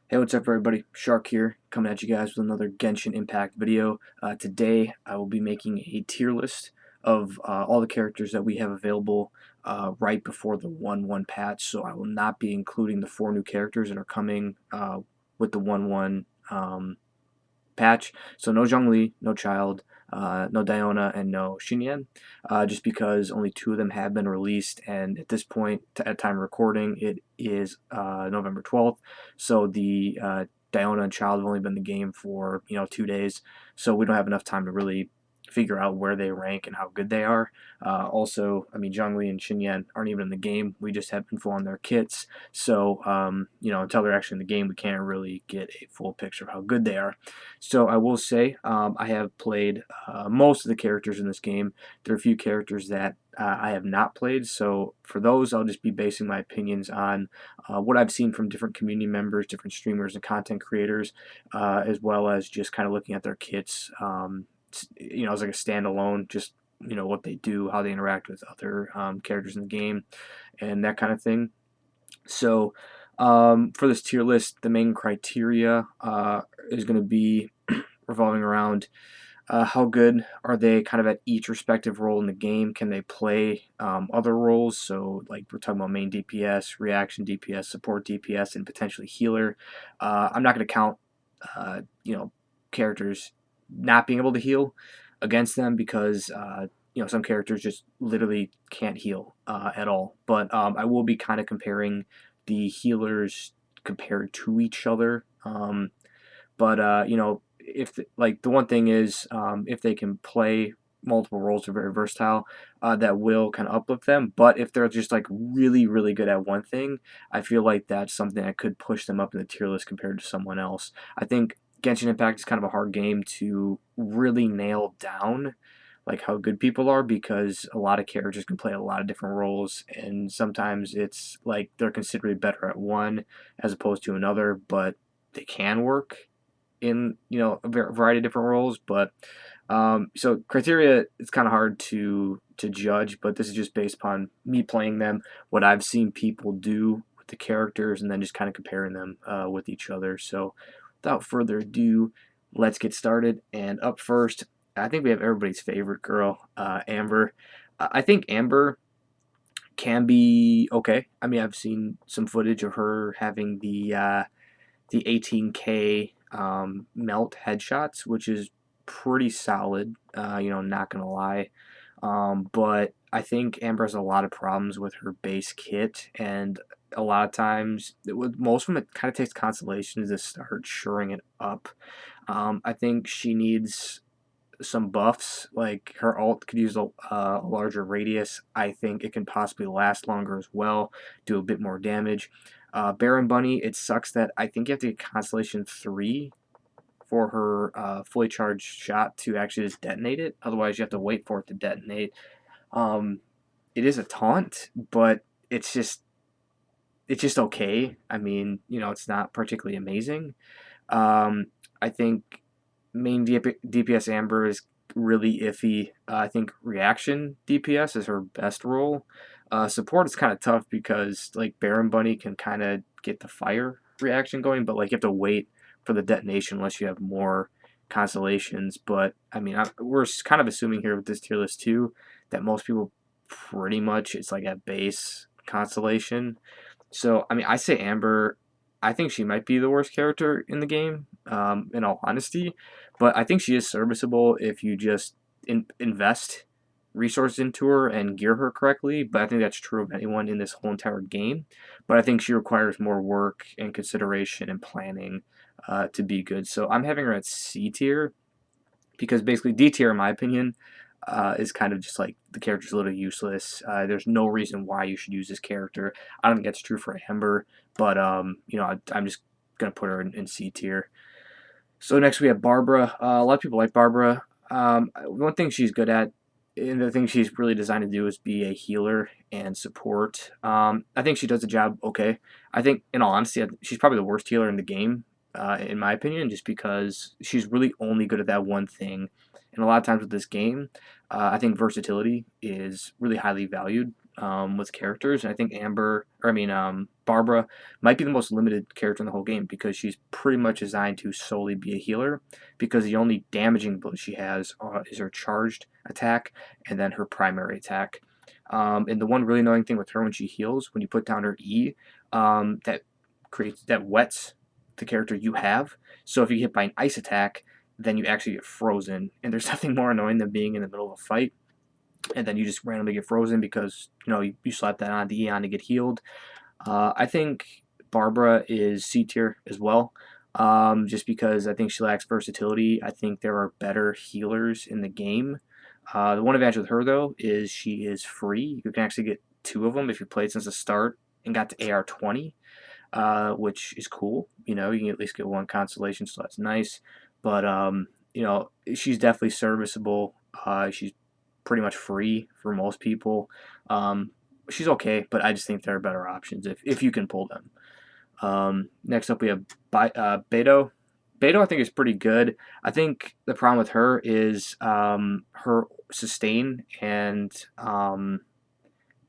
Hey, what's up everybody? Shark here, coming at you guys with another Genshin Impact video. Today I will be making a tier list of all the characters that we have available right before the 1-1 patch, so I will not be including the 4 new characters that are coming with the 1-1 patch. So no Zhongli, no Child, no Diona, and no Xinyan, just because only 2 of them have been released, and at this point, at time of recording, it is November 12th, so the Diona and Child have only been in the game for 2 days, so we don't have enough time to really figure out where they rank and how good they are. Also, I mean, Zhongli and Xinyan aren't even in the game. We just have info on their kits, so until they're actually in the game, we can't really get a full picture of how good they are. So I will say I have played most of the characters in this game. There are a few characters that I have not played, so for those I'll just be basing my opinions on what I've seen from different community members, different streamers and content creators, as well as just kind of looking at their kits, as like a standalone, just what they do, how they interact with other characters in the game, and that kind of thing. So for this tier list, the main criteria is going to be revolving around how good are they kind of at each respective role in the game. Can they play other roles? So like we're talking about main DPS, reaction DPS, support DPS, and potentially healer. I'm not going to count uh, you know characters not being able to heal against them because some characters just literally can't heal at all. But I will be kind of comparing the healers compared to each other. But if like the one thing is, if they can play multiple roles, are very versatile. That will kind of uplift them. But if they're just like really, really good at one thing, I feel like that's something that could push them up in the tier list compared to someone else. I think Genshin Impact is kind of a hard game to really nail down like how good people are because a lot of characters can play a lot of different roles and sometimes it's like they're considerably better at one as opposed to another, but they can work in a variety of different roles. But so criteria, it's kind of hard to judge, but this is just based upon me playing them, what I've seen people do with the characters, and then just kind of comparing them with each other. So without further ado, let's get started. And up first, I think we have everybody's favorite girl, Amber. I think Amber can be okay. I mean, I've seen some footage of her having the 18K melt headshots, which is pretty solid. Not gonna lie. But I think Amber has a lot of problems with her base kit, and a lot of times, with most of them, it kind of takes constellations to start shoring it up. I think she needs some buffs, like her ult could use a larger radius. I think it can possibly last longer as well, do a bit more damage. Baron Bunny, it sucks that I think you have to get Constellation 3 for her fully charged shot to actually just detonate it. Otherwise, you have to wait for it to detonate. Um, it is a taunt, but it's just it's just okay. I mean, it's not particularly amazing. I think main DPS Amber is really iffy. I think reaction DPS is her best role. Support is kind of tough because like Baron Bunny can kind of get the fire reaction going, but like you have to wait for the detonation unless you have more constellations. But I mean, we're kind of assuming here with this tier list too that most people pretty much it's like at base constellation. So, I mean, I say Amber. I think she might be the worst character in the game, in all honesty. But I think she is serviceable if you just invest resources into her and gear her correctly. But I think that's true of anyone in this whole entire game. But I think she requires more work and consideration and planning to be good. So I'm having her at C tier because basically D tier, in my opinion, is kind of just like the character's a little useless. There's no reason why you should use this character. I don't think that's true for Amber, but I'm just gonna put her in C tier. So next we have Barbara. A lot of people like Barbara. One thing she's good at, and the thing she's really designed to do is be a healer and support. I think she does the job okay. I think, in all honesty, she's probably the worst healer in the game, in my opinion, just because she's really only good at that one thing. And a lot of times with this game, I think versatility is really highly valued. with characters. And I think Barbara might be the most limited character in the whole game because she's pretty much designed to solely be a healer because the only damaging ability she has is her charged attack and then her primary attack. And the one really annoying thing with her when she heals, when you put down her E, that wets the character you have. So if you get hit by an ice attack, then you actually get frozen. And there's nothing more annoying than being in the middle of a fight and then you just randomly get frozen because you slap that on the Eon to get healed. I think Barbara is C tier as well, just because I think she lacks versatility. I think there are better healers in the game. The one advantage with her though is she is free. You can actually get 2 of them if you played since the start and got to AR 20, which is cool. You can at least get 1 constellation, so that's nice. But she's definitely serviceable. She's pretty much free for most people. She's okay, but I just think there are better options if you can pull them. Next up, we have Beidou. Beidou, I think, is pretty good. I think the problem with her is her sustain and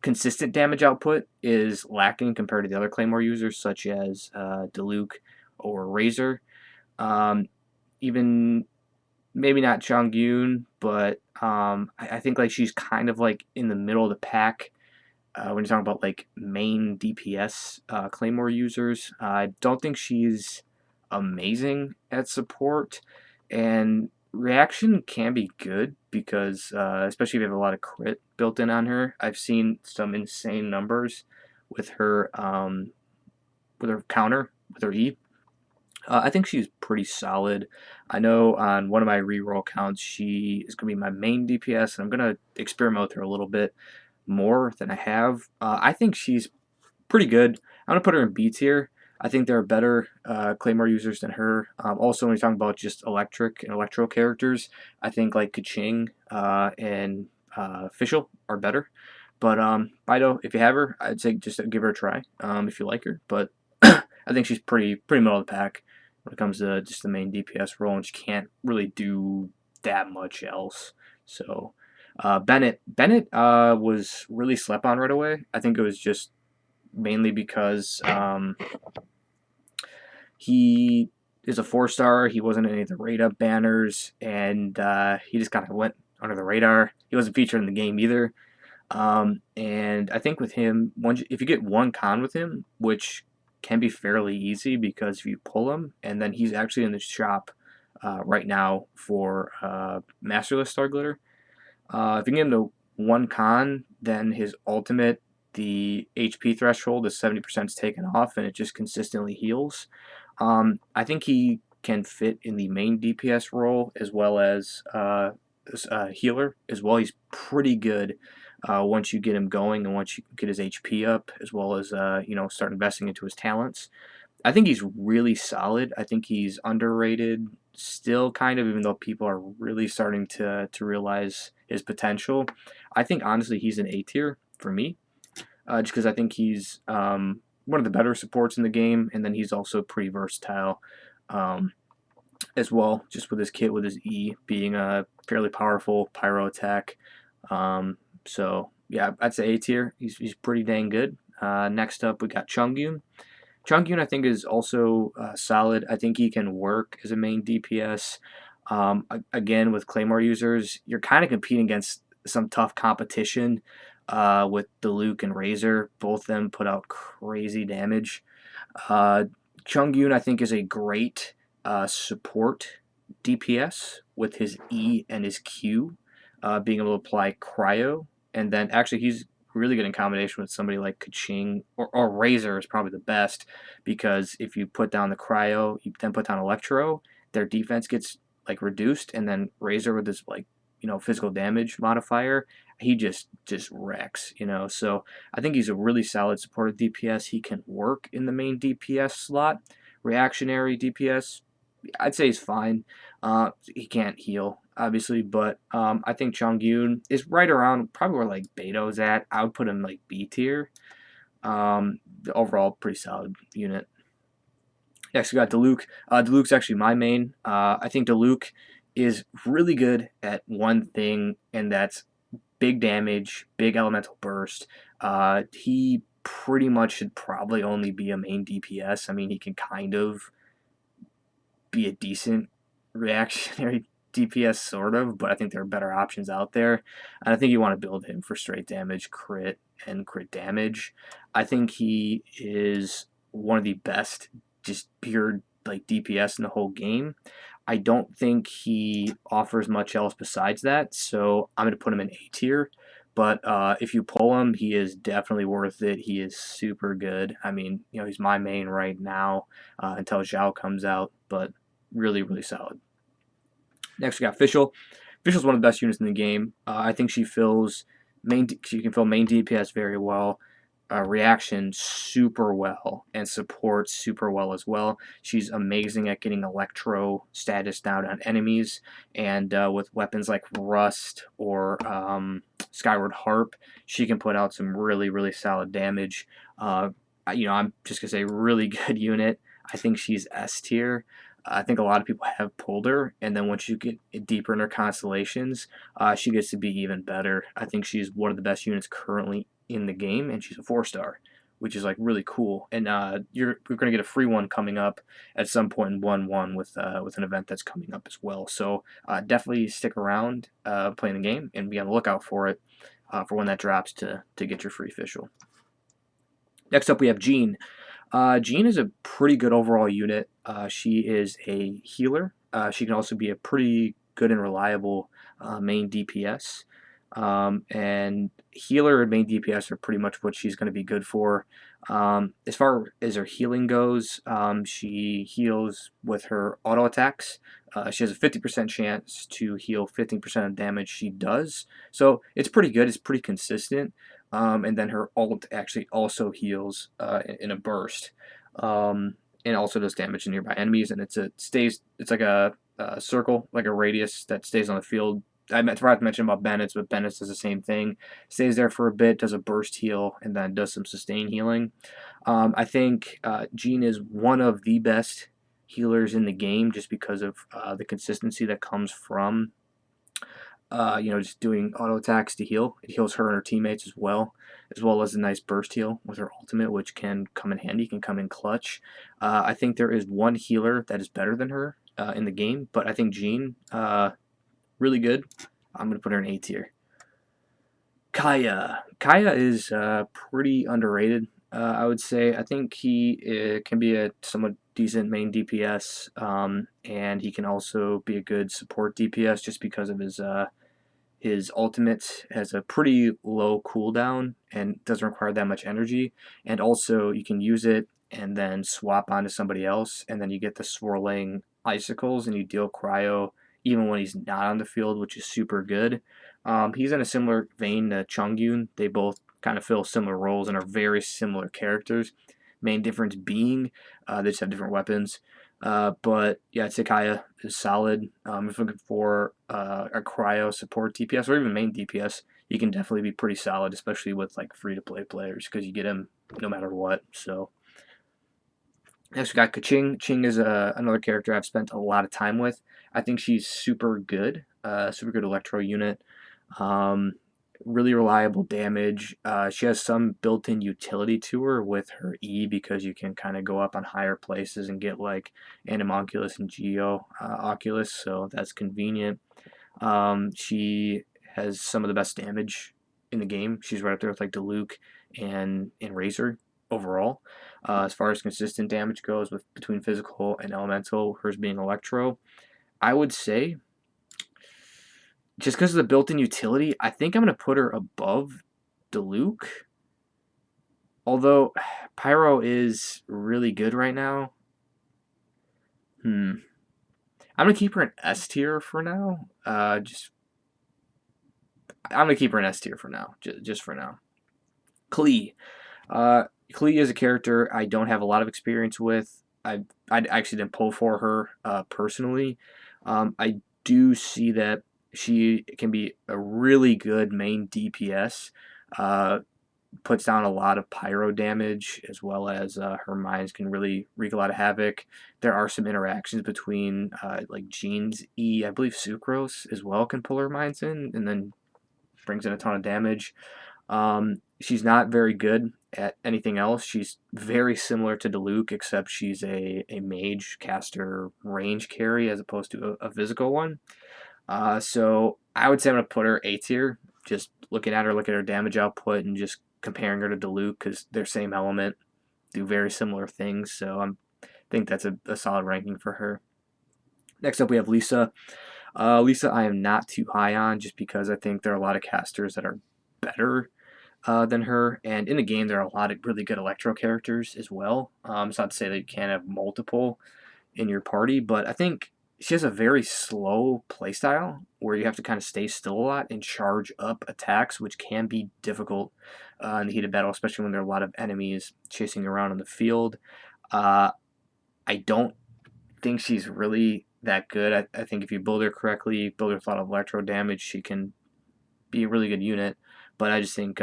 consistent damage output is lacking compared to the other Claymore users, such as Diluc or Razor. Even maybe not Chongyun, but I think like she's kind of like in the middle of the pack when you're talking about like main DPS Claymore users. I don't think she's amazing at support, and reaction can be good because especially if you have a lot of crit built in on her. I've seen some insane numbers with her counter with her E. I think she's pretty solid. I know on one of my reroll counts, she is going to be my main DPS, and I'm going to experiment with her a little bit more than I have. I think she's pretty good. I'm going to put her in B tier. I think there are better Claymore users than her. Also, when you're talking about just electric and electro characters, I think like Keqing and Fischl are better. But Beidou, if you have her, I'd say just give her a try if you like her. But I think she's pretty middle of the pack when it comes to just the main DPS role, and she can't really do that much else. So Bennett was really slept on right away. I think it was just mainly because he is a 4-star. He wasn't in any of the rate up banners, and he just kind of went under the radar. He wasn't featured in the game either. And I think with him, if you get 1 con with him, which can be fairly easy because if you pull him, and then he's actually in the shop right now for Masterless Star Glitter. If you can get him to 1 con, then his ultimate, the HP threshold is 70% taken off, and it just consistently heals. I think he can fit in the main DPS role as well as healer as well. He's pretty good once you get him going and once you get his HP up, as well as start investing into his talents. I think he's really solid. I think he's underrated still, kind of, even though people are really starting to realize his potential. I think honestly he's an A tier for me, just because I think he's one of the better supports in the game, and then he's also pretty versatile as well, just with his kit with his E being a fairly powerful pyro attack. So yeah, I'd say A tier. He's pretty dang good. Next up, we got Chongyun. Chongyun, I think, is also solid. I think he can work as a main DPS. Again, with Claymore users, you're kind of competing against some tough competition with Diluc and Razor. Both of them put out crazy damage. Chongyun, I think, is a great support DPS with his E and his Q, being able to apply cryo. And then actually he's really good in combination with somebody like Keqing or Razor is probably the best, because if you put down the cryo, you then put down electro, their defense gets like reduced, and then Razor with his physical damage modifier, he just wrecks. So I think he's a really solid supportive DPS. He can work in the main DPS slot. Reactionary DPS, I'd say he's fine. He can't heal, obviously, but I think Chongyun is right around probably where like Beidou's at. I would put him like B tier. Overall, pretty solid unit. Next, we got Diluc. Diluc's actually my main. I think Diluc is really good at one thing, and that's big damage, big elemental burst. He pretty much should probably only be a main DPS. I mean, he can kind of be a decent reactionary DPS, sort of, but I think there are better options out there. And I think you want to build him for straight damage, crit, and crit damage. I think he is one of the best, just pure like DPS in the whole game. I don't think he offers much else besides that, so I'm going to put him in A tier. But if you pull him, he is definitely worth it. He is super good. I mean, he's my main right now until Zhao comes out, but really, really solid. Next, we got Fischl. Fischl's one of the best units in the game. I think she can fill main DPS very well, reaction super well, and support super well as well. She's amazing at getting electro status down on enemies, and with weapons like Rust or Skyward Harp, she can put out some really, really solid damage. I'm just gonna say really good unit. I think she's S tier. I think a lot of people have pulled her, and then once you get deeper in her constellations, she gets to be even better. I think she's one of the best units currently in the game, and she's a 4-star, which is like really cool. And you're going to get a free one coming up at some point in 1-1 with an event that's coming up as well. So definitely stick around playing the game and be on the lookout for it for when that drops to get your free Fischl. Next up, we have Jean. Jean is a pretty good overall unit. She is a healer. She can also be a pretty good and reliable main DPS. And healer and main DPS are pretty much what she's going to be good for. As far as her healing goes, she heals with her auto attacks. She has a 50% chance to heal 15% of damage she does. So it's pretty good. It's pretty consistent. And then her ult actually also heals in a burst, and also does damage to nearby enemies. And it's like a circle, like a radius that stays on the field. I forgot to mention about Bennett's, but Bennett's does the same thing. Stays there for a bit, does a burst heal, and then does some sustain healing. I think Jean is one of the best healers in the game just because of the consistency that comes from just doing auto attacks to heal. It heals her and her teammates as well as a nice burst heal with her ultimate, which can come in handy, can come in clutch. I think there is one healer that is better than her in the game, but I think Jean, really good. I'm going to put her in A tier. Kaeya. Kaeya is pretty underrated, I would say. I think he can be a somewhat decent main DPS, and he can also be a good support DPS just because of his ultimate has a pretty low cooldown and doesn't require that much energy, and also you can use it and then swap onto somebody else, and then you get the swirling icicles and you deal cryo even when he's not on the field, which is super good. He's in a similar vein to Chongyun. They both kind of fill similar roles and are very similar characters. Main difference being they just have different weapons. But yeah, Kaeya is solid. If you're looking for a cryo support DPS or even main DPS, you can definitely be pretty solid, especially with like free-to-play players because you get him no matter what. So next we got Keqing. Qing is another character I've spent a lot of time with. I think she's super good electro unit. Really reliable damage. She has some built-in utility to her with her E because you can kind of go up on higher places and get like Animonculus and Geo Oculus, so that's convenient. She has some of the best damage in the game. She's right up there with like Diluc and Razor overall. As far as consistent damage goes with between physical and elemental, hers being electro, I would say just because of the built-in utility, I think I'm going to put her above Diluc. Although Pyro is really good right now. I'm going to keep her in S tier for now. I'm going to keep her in S tier for now, just for now. Klee. Klee is a character I don't have a lot of experience with. I actually didn't pull for her personally. I do see that she can be a really good main DPS. Puts down a lot of pyro damage, as well as her mines can really wreak a lot of havoc. There are some interactions between like Jean's E, I believe Sucrose as well can pull her mines in, and then brings in a ton of damage. She's not very good at anything else. She's very similar to Diluc, except she's a mage caster range carry as opposed to a physical one. So I would say I'm going to put her A tier, just looking at her, look at her damage output, and just comparing her to Diluc because they're same element, do very similar things. So I think that's a solid ranking for her. Next up, we have Lisa. Lisa, I am not too high on just because I think there are a lot of casters that are better than her, and in the game there are a lot of really good electro characters as well. It's not to say that you can't have multiple in your party, but I think she has a very slow playstyle where you have to kind of stay still a lot and charge up attacks, which can be difficult in the heat of battle, especially when there are a lot of enemies chasing around in the field. Uh, I don't think she's really that good. I think if you build her correctly, build her with a lot of electro damage, she can be a really good unit. But I just think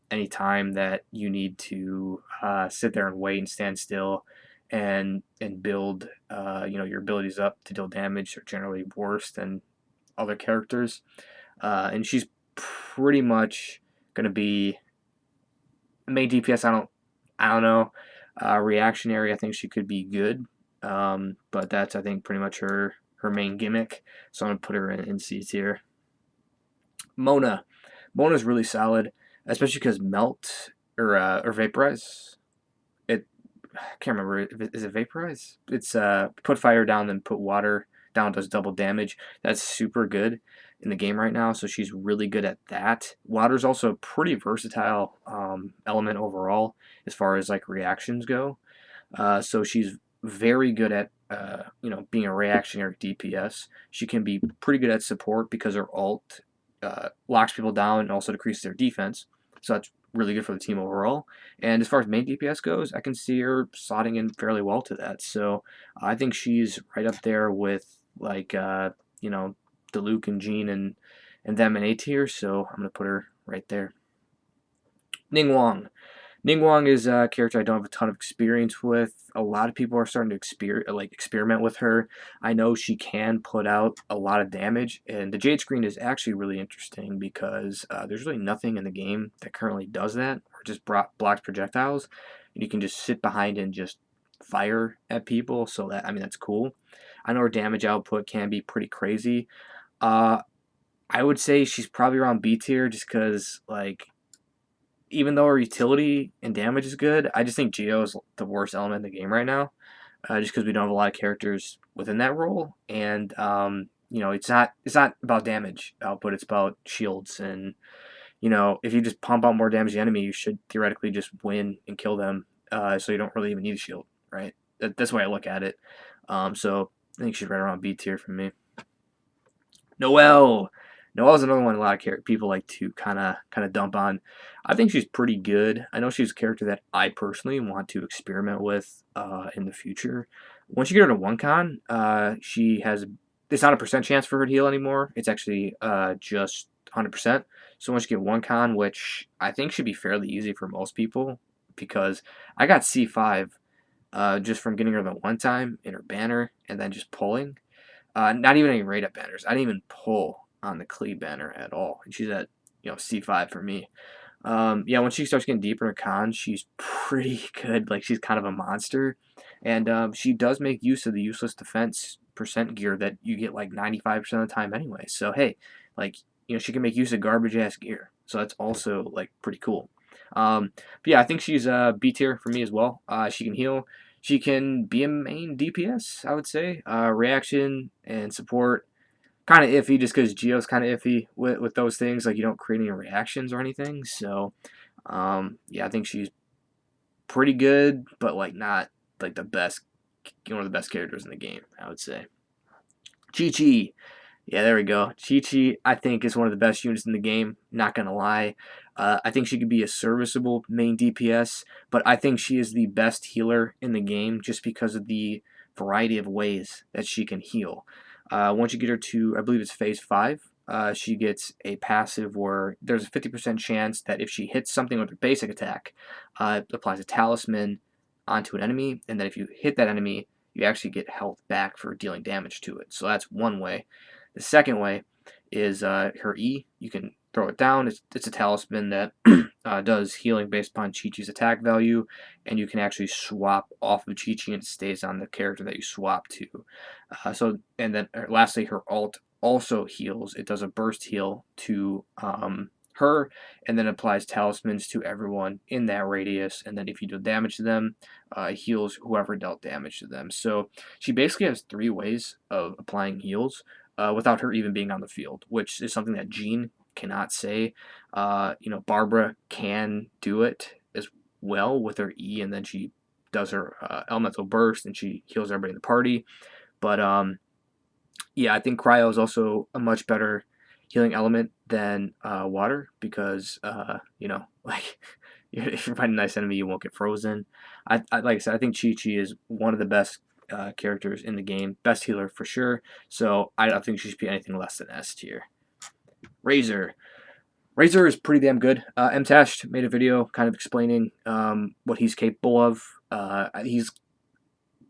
any time that you need to sit there and wait and stand still and build your abilities up to deal damage are generally worse than other characters. And she's pretty much gonna be main DPS. I don't know. Reactionary, I think she could be good. But that's I think pretty much her main gimmick. So I'm gonna put her in C tier. Mona. Mona's really solid, especially because melt or vaporize. I can't remember. Is it vaporize? It's put fire down, then put water down, does double damage. That's super good in the game right now. So she's really good at that. Water's also a pretty versatile element overall as far as like reactions go. So she's very good at being a reactionary DPS. She can be pretty good at support because her ult locks people down and also decreases their defense. So that's really good for the team overall. And as far as main DPS goes, I can see her slotting in fairly well to that. So I think she's right up there with like Diluc and Jean and them in A tier. So I'm gonna put her right there. Ningguang. Ningguang is a character I don't have a ton of experience with. A lot of people are starting to experiment with her. I know she can put out a lot of damage, and the Jade Screen is actually really interesting because there's really nothing in the game that currently does that, or just blocks projectiles, and you can just sit behind and just fire at people. So that's cool. I know her damage output can be pretty crazy. Uh, I would say she's probably around B tier just because even though her utility and damage is good, I just think Geo is the worst element in the game right now, just because we don't have a lot of characters within that role, and it's not about damage output; it's about shields, and if you just pump out more damage to the enemy, you should theoretically just win and kill them, so you don't really even need a shield, right? That's the way I look at it. So I think she's right around B tier for me. Noelle. Noelle's another one a lot of people like to kind of dump on. I think she's pretty good. I know she's a character that I personally want to experiment with in the future. Once you get her to one con, she has it's not a percent chance for her to heal anymore. It's actually just 100%. So once you get one con, which I think should be fairly easy for most people, because I got C5 just from getting her the one time in her banner and then just pulling. Not even any rate up banners. I didn't even pull on the Klee banner at all. And she's at C5 for me. When she starts getting deeper in cons, she's pretty good. Like she's kind of a monster, and she does make use of the useless defense percent gear that you get like 95% of the time anyway. So hey, she can make use of garbage ass gear. So that's also like pretty cool. I think she's B tier for me as well. She can heal. She can be a main DPS, I would say. Reaction and support, kind of iffy just because Geo's kind of iffy with those things. Like, you don't create any reactions or anything. So, I think she's pretty good, but, not, the best, one of the best characters in the game, I would say. Qiqi. Yeah, there we go. Qiqi, I think, is one of the best units in the game. Not going to lie. I think she could be a serviceable main DPS, but I think she is the best healer in the game just because of the variety of ways that she can heal. Once you get her to, I believe it's phase 5, she gets a passive where there's a 50% chance that if she hits something with her basic attack, it applies a talisman onto an enemy, and then if you hit that enemy, you actually get health back for dealing damage to it. So that's one way. The second way is her E. You can throw it down. It's a talisman that does healing based upon Qiqi's attack value, and you can actually swap off of Qiqi and it stays on the character that you swap to. And then lastly, her alt also heals. It does a burst heal to her, and then applies talismans to everyone in that radius. And then if you do damage to them, it heals whoever dealt damage to them. So she basically has 3 ways of applying heals without her even being on the field, which is something that Jean cannot say. Barbara can do it as well with her E, and then she does her elemental burst and she heals everybody in the party. But yeah, I think cryo is also a much better healing element than water because like if you're fighting a nice enemy, you won't get frozen. Like I said, I think Qiqi is one of the best characters in the game, best healer for sure. So I don't think she should be anything less than S tier. Razor. Razor is pretty damn good. MTash made a video kind of explaining what he's capable of. He's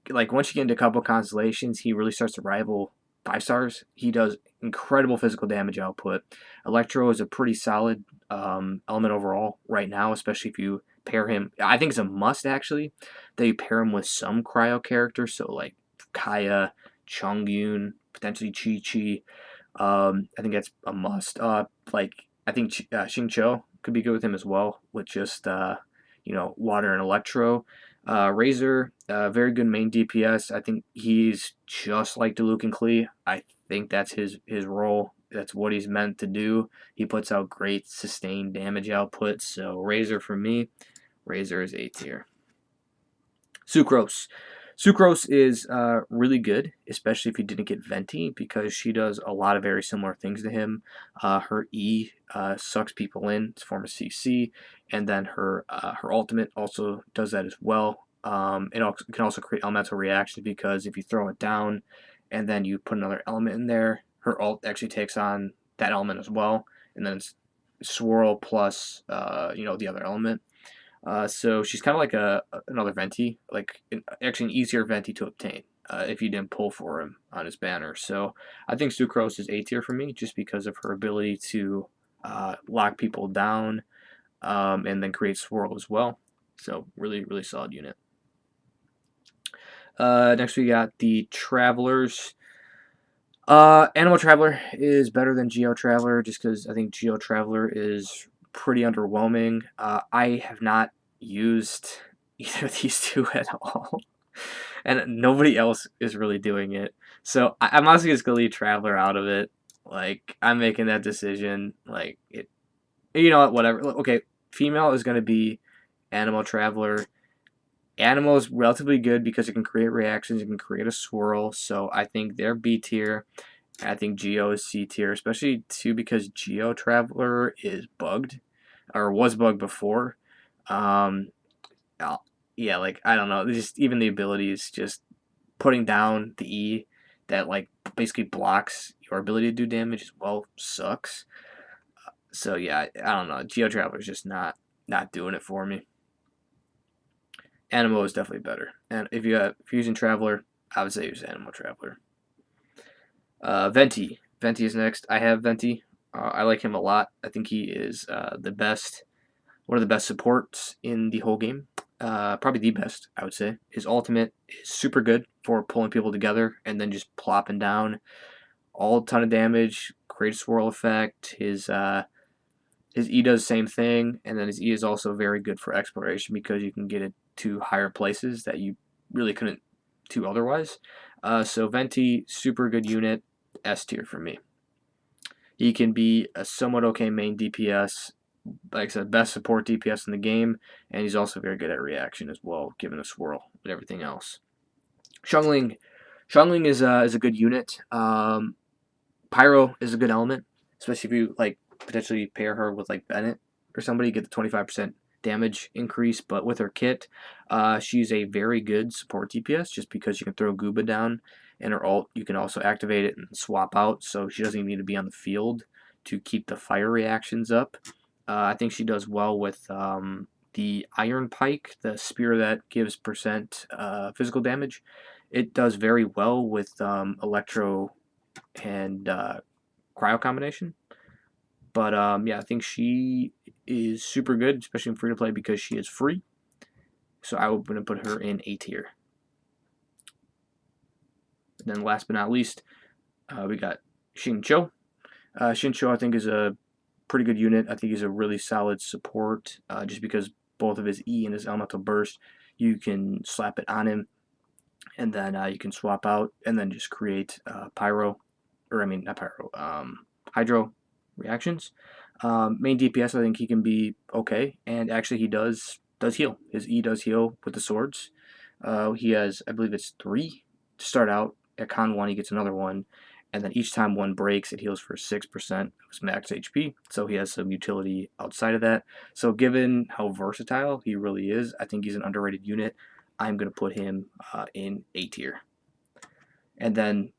like once you get into a couple constellations, he really starts to rival 5 stars. He does incredible physical damage output. Electro is a pretty solid element overall right now, especially if you pair him. I think it's a must actually that you pair him with some cryo characters. So like Kaeya, Chongyun, potentially Qiqi. I think that's a must. I think Xingqiu could be good with him as well, with just water and electro. Razor, very good main DPS. I think he's just like Diluc and Klee. I think that's his role. That's what he's meant to do. He puts out great sustained damage output. So Razor for me, Razor is A tier. Sucrose. Sucrose is really good, especially if you didn't get Venti, because she does a lot of very similar things to him. Her E sucks people in, it's a form of CC, and then her ultimate also does that as well. It can also create elemental reactions because if you throw it down and then you put another element in there, her ult actually takes on that element as well, and then it's swirl plus the other element. So she's kind of like another Venti, actually an easier Venti to obtain if you didn't pull for him on his banner. So I think Sucrose is A tier for me just because of her ability to lock people down and then create swirl as well. So really, really solid unit. Next we got the Travelers. Animal Traveler is better than Geo Traveler just because I think Geo Traveler is pretty underwhelming. I have not used either of these two at all, and nobody else is really doing it. So I'm honestly just gonna leave Traveler out of it. Like I'm making that decision. Like it, you know what? Whatever. Okay, female is gonna be Animal Traveler. Animal is relatively good because it can create reactions, it can create a swirl, so I think they're B tier. I think Geo is C tier, especially too because Geo Traveler is bugged, or was bugged before. Um, yeah, like I don't know, just even the abilities, just putting down the E that like basically blocks your ability to do damage as well sucks. So yeah, I don't know, Geo Traveler is just not doing it for me. Animo is definitely better. And if you're using Traveler, I would say use Animal Traveler. Venti. Venti is next. I have Venti. I like him a lot. I think he is one of the best supports in the whole game. Probably the best, I would say. His ultimate is super good for pulling people together and then just plopping down all ton of damage, create a swirl effect. His E does the same thing, and then his E is also very good for exploration because you can get it to higher places that you really couldn't do otherwise. So Venti, super good unit, S tier for me. He can be a somewhat okay main DPS, like I said, best support DPS in the game, and he's also very good at reaction as well, given the swirl and everything else. Xiangling is a good unit. Pyro is a good element, especially if you like potentially pair her with like Bennett or somebody, get the 25% damage increase. But with her kit, she's a very good support DPS just because you can throw Gooba down, and her ult you can also activate it and swap out, so she doesn't even need to be on the field to keep the fire reactions up. I think she does well with the Iron Pike, the spear that gives percent physical damage. It does very well with Electro and cryo combination. But yeah, I think she is super good, especially in free to play because she is free. So I'm going to put her in A tier. And then last but not least, we got Xingqiu. Xingqiu, I think, is a pretty good unit. I think he's a really solid support, just because both of his E and his elemental burst, you can slap it on him, and then you can swap out, and then just create pyro, or I mean not pyro, hydro reactions. Main DPS, I think he can be okay, and actually he does heal. His E does heal with the swords. He has, I believe it's 3 to start out. At Con 1, he gets another one, and then each time one breaks, it heals for 6% of his max HP. So he has some utility outside of that. So given how versatile he really is, I think he's an underrated unit. I'm going to put him in A tier. And then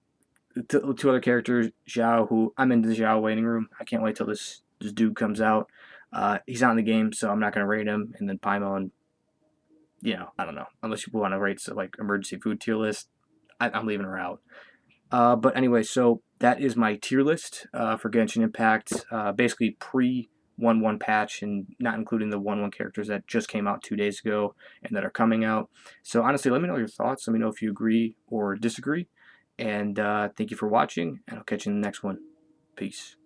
two other characters, Xiao, who I'm in the Xiao waiting room. I can't wait till this dude comes out. He's not in the game, so I'm not going to rate him. And then Paimon, I don't know. Unless you want to rate like emergency food tier list, I'm leaving her out. But anyway, so that is my tier list for Genshin Impact. Basically pre 1.1 patch and not including the 1.1 characters that just came out 2 days ago and that are coming out. So honestly, let me know your thoughts. Let me know if you agree or disagree. And thank you for watching, and I'll catch you in the next one. Peace.